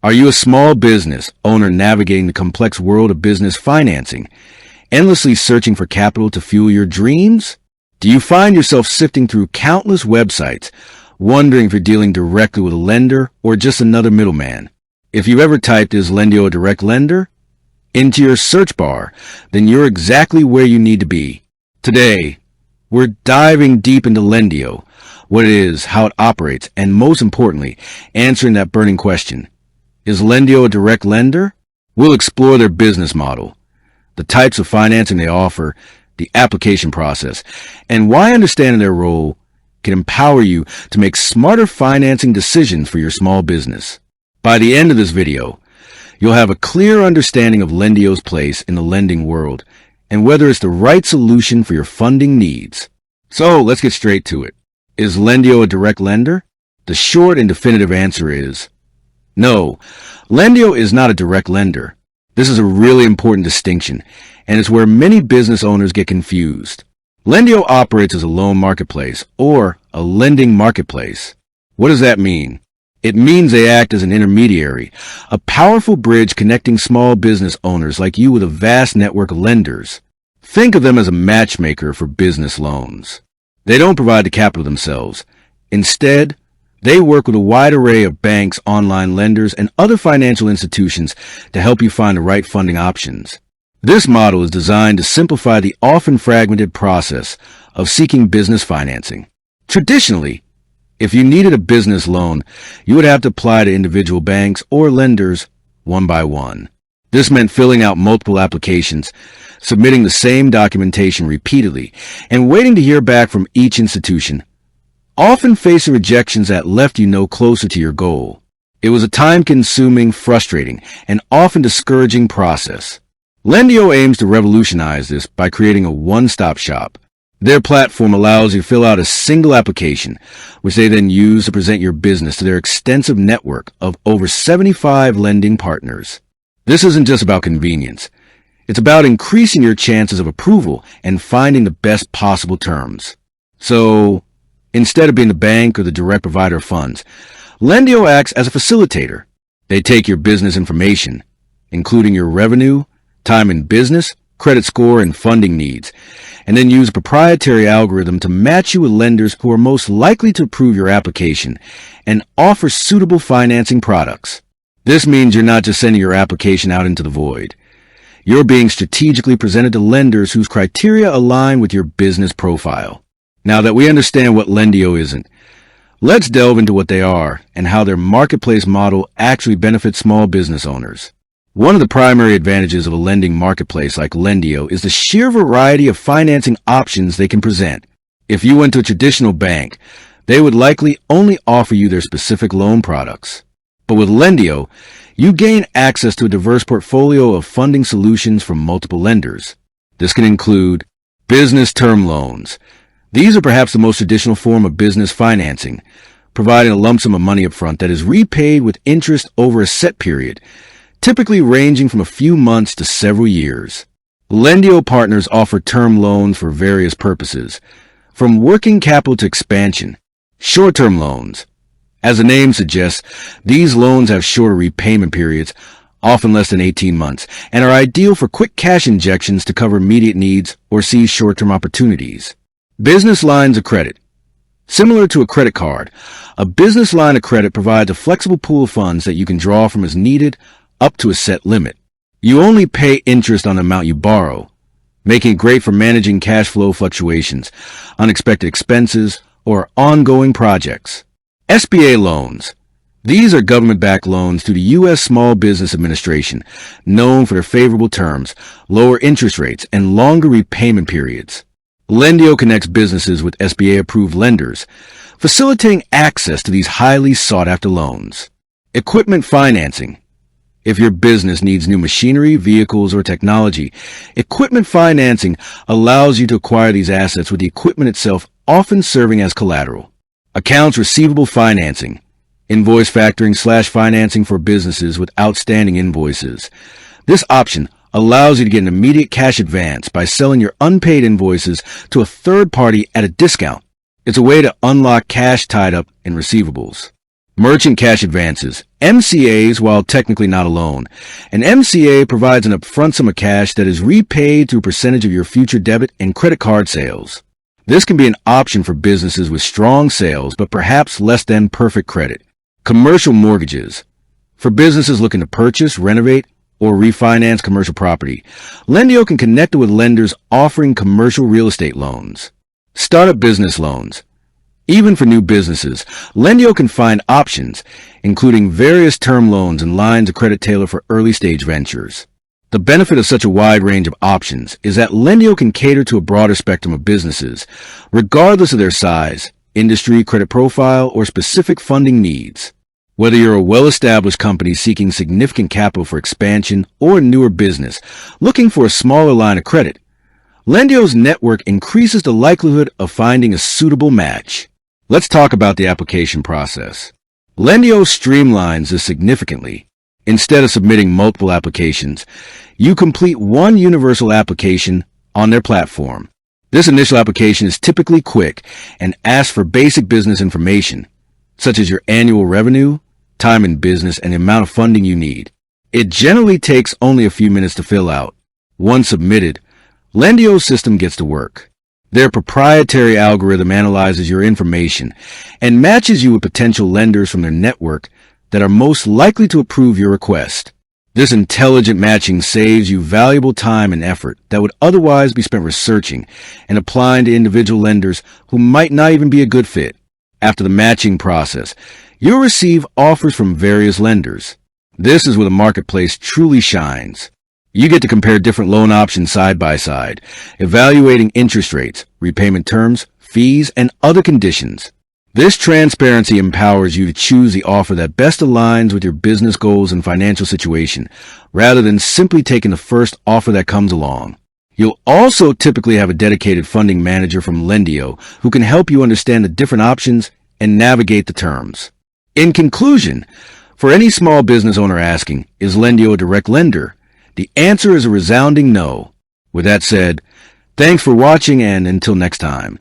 Are you a small business owner navigating the complex world of business financing, endlessly searching for capital to fuel your dreams? Do you find yourself sifting through countless websites, wondering if you're dealing directly with a lender or just another middleman? If you've ever typed "Is Lendio a direct lender?" into your search bar, then you're exactly where you need to be. Today, we're diving deep into Lendio, what it is, how it operates, and most importantly, answering that burning question. Is Lendio a direct lender? We'll explore their business model, the types of financing they offer, the application process, and why understanding their role can empower you to make smarter financing decisions for your small business. By the end of this video, you'll have a clear understanding of Lendio's place in the lending world and whether it's the right solution for your funding needs. So let's get straight to it. Is Lendio a direct lender? The short and definitive answer is no. Lendio is not a direct lender. This is a really important distinction, and it's where many business owners get confused. Lendio operates as a loan marketplace or a lending marketplace. What does that mean? It means they act as an intermediary, a powerful bridge connecting small business owners like you with a vast network of lenders. Think of them as a matchmaker for business loans. They don't provide the capital themselves. Instead, they work with a wide array of banks, online lenders, and other financial institutions to help you find the right funding options. This model is designed to simplify the often fragmented process of seeking business financing. Traditionally, if you needed a business loan, you would have to apply to individual banks or lenders one by one. This meant filling out multiple applications, submitting the same documentation repeatedly, and waiting to hear back from each institution, often facing rejections that left you no closer to your goal. It was a time-consuming, frustrating, and often discouraging process. Lendio aims to revolutionize this by creating a one-stop shop. Their platform allows you to fill out a single application, which they then use to present your business to their extensive network of over 75 lending partners. This isn't just about convenience. It's about increasing your chances of approval and finding the best possible terms. So, instead of being the bank or the direct provider of funds, Lendio acts as a facilitator. They take your business information, including your revenue, time in business, credit score, and funding needs, and then use a proprietary algorithm to match you with lenders who are most likely to approve your application and offer suitable financing products. This means you're not just sending your application out into the void. You're being strategically presented to lenders whose criteria align with your business profile. Now that we understand what Lendio isn't, let's delve into what they are and how their marketplace model actually benefits small business owners. One of the primary advantages of a lending marketplace like Lendio is the sheer variety of financing options they can present. If you went to a traditional bank, they would likely only offer you their specific loan products. But with Lendio, you gain access to a diverse portfolio of funding solutions from multiple lenders. This can include business term loans. These are perhaps the most traditional form of business financing, providing a lump sum of money up front that is repaid with interest over a set period, typically ranging from a few months to several years. Lendio partners offer term loans for various purposes, from working capital to expansion. Short-term loans. As the name suggests, these loans have shorter repayment periods, often less than 18 months, and are ideal for quick cash injections to cover immediate needs or seize short-term opportunities. Business lines of credit. Similar to a credit card, a business line of credit provides a flexible pool of funds that you can draw from as needed, up to a set limit. You only pay interest on the amount you borrow, making it great for managing cash flow fluctuations, unexpected expenses, or ongoing projects. SBA loans. These are government-backed loans through the U.S. Small Business Administration, known for their favorable terms, lower interest rates, and longer repayment periods. Lendio connects businesses with SBA-approved lenders, facilitating access to these highly sought-after loans. Equipment financing. If your business needs new machinery, vehicles, or technology, equipment financing allows you to acquire these assets with the equipment itself often serving as collateral. Accounts receivable financing. Invoice factoring/financing for businesses with outstanding invoices. This option allows you to get an immediate cash advance by selling your unpaid invoices to a third party at a discount. It's a way to unlock cash tied up in receivables. Merchant cash advances, MCAs, while technically not a loan. An MCA provides an upfront sum of cash that is repaid through a percentage of your future debit and credit card sales. This can be an option for businesses with strong sales, but perhaps less than perfect credit. Commercial mortgages. For businesses looking to purchase, renovate, or refinance commercial property, Lendio can connect with lenders offering commercial real estate loans. Startup business loans. Even for new businesses, Lendio can find options, including various term loans and lines of credit tailored for early-stage ventures. The benefit of such a wide range of options is that Lendio can cater to a broader spectrum of businesses, regardless of their size, industry, credit profile, or specific funding needs. Whether you're a well-established company seeking significant capital for expansion or a newer business looking for a smaller line of credit, Lendio's network increases the likelihood of finding a suitable match. Let's talk about the application process. Lendio streamlines this significantly. Instead of submitting multiple applications, you complete one universal application on their platform. This initial application is typically quick and asks for basic business information, such as your annual revenue, time in business, and the amount of funding you need. It generally takes only a few minutes to fill out. Once submitted, Lendio's system gets to work. Their proprietary algorithm analyzes your information and matches you with potential lenders from their network that are most likely to approve your request. This intelligent matching saves you valuable time and effort that would otherwise be spent researching and applying to individual lenders who might not even be a good fit. After the matching process, you'll receive offers from various lenders. This is where the marketplace truly shines. You get to compare different loan options side by side, evaluating interest rates, repayment terms, fees, and other conditions. This transparency empowers you to choose the offer that best aligns with your business goals and financial situation, rather than simply taking the first offer that comes along. You'll also typically have a dedicated funding manager from Lendio who can help you understand the different options and navigate the terms. In conclusion, for any small business owner asking, is Lendio a direct lender? The answer is a resounding no. With that said, thanks for watching, and until next time.